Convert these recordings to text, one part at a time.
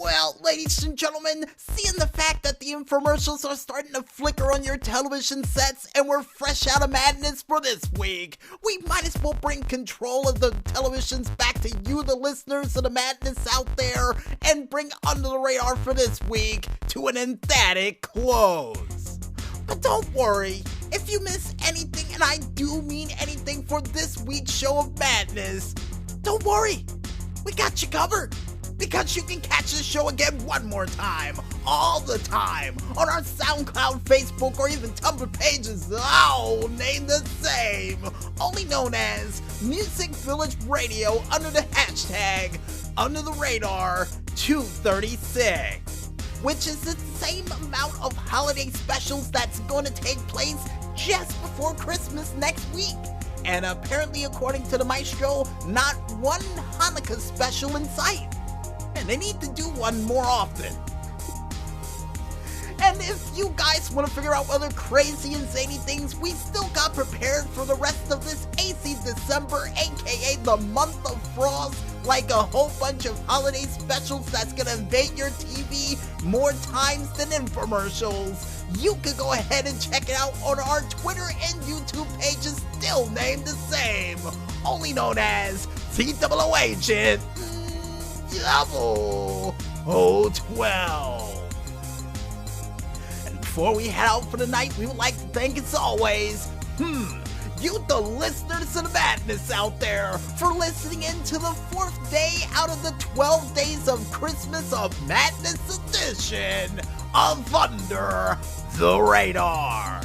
Well, ladies and gentlemen, seeing the fact that the infomercials are starting to flicker on your television sets and we're fresh out of madness for this week, we might as well bring control of the televisions back to you, the listeners of the madness out there, and bring Under the Radar for this week to an emphatic close. But don't worry, if you miss anything, and I do mean anything for this week's show of madness, don't worry, we got you covered. Because you can catch the show again one more time, all the time, on our SoundCloud, Facebook, or even Tumblr pages, all named the same, only known as Music Village Radio under the hashtag Under the Radar 236, which is the same amount of holiday specials that's going to take place just before Christmas next week. And apparently, according to the maestro, not one Hanukkah special in sight. And they need to do one more often. And if you guys want to figure out other crazy and zany things we still got prepared for the rest of this AC December, aka the month of frost, like a whole bunch of holiday specials that's gonna invade your TV more times than infomercials, you can go ahead and check it out on our Twitter and YouTube pages, still named the same, only known as TOO Agent 012. And before we head out for the night, we would like to thank, as always, you, the listeners of the madness out there, for listening in to the 4th day out of the 12 days of Christmas of Madness edition of Under the Radar.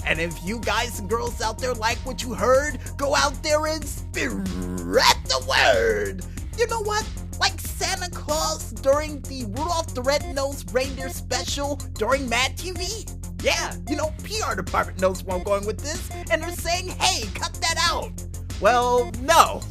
And if you guys and girls out there like what you heard, go out there and spread the word. You know what? Like Santa Claus during the Rudolph the Red-Nosed Reindeer special during Mad TV. Yeah, you know, PR department knows where I'm going with this, and they're saying, hey, cut that out. Well, no.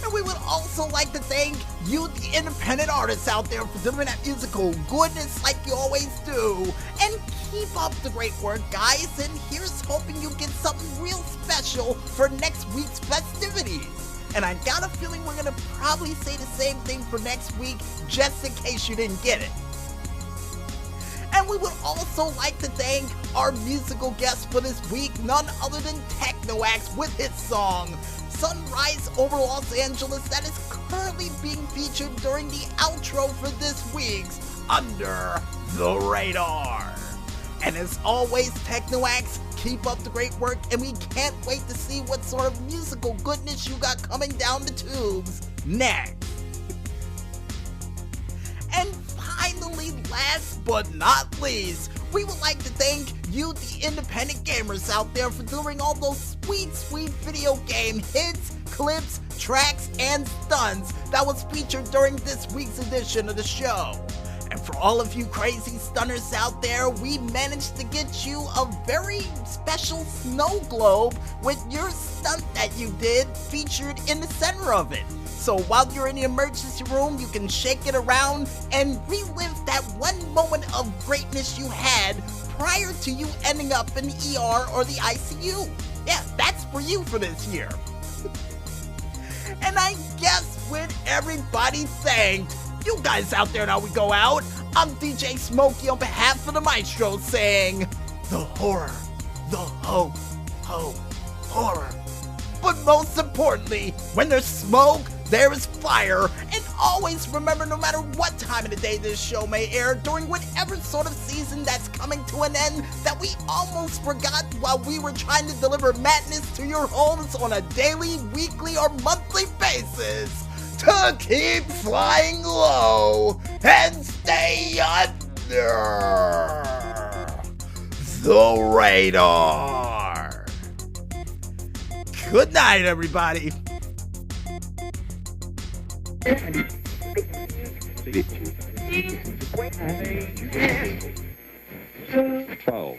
And we would also like to thank you, the independent artists out there, for doing that musical goodness like you always do. And keep up the great work, guys, and here's hoping you get something real special for next week's festivities. And I got a feeling we're going to probably say the same thing for next week, just in case you didn't get it. And we would also like to thank our musical guest for this week, none other than Tekno AXE with his song, Sunrise Over Los Angeles, that is currently being featured during the outro for this week's Under the Radar. And as always, Tekno AXE, keep up the great work, and we can't wait to see what sort of musical goodness you got coming down the tubes next. And finally, last but not least, we would like to thank you, the independent gamers out there, for delivering all those sweet video game hits, clips, tracks, and stunts that was featured during this week's edition of the show. And for all of you crazy stunners out there, we managed to get you a very special snow globe with your stunt that you did featured in the center of it. So while you're in the emergency room, you can shake it around and relive that one moment of greatness you had prior to you ending up in the ER or the ICU. Yeah, that's for you for this year. And I guess with everybody thanked, you guys out there, now we go out. I'm DJ Smokey on behalf of the maestro saying, the horror, the horror. But most importantly, when there's smoke, there is fire. And always remember, no matter what time of the day this show may air, during whatever sort of season that's coming to an end, that we almost forgot while we were trying to deliver madness to your homes on a daily, weekly, or monthly basis, to keep flying low and stay under the radar. Good night, everybody. 12.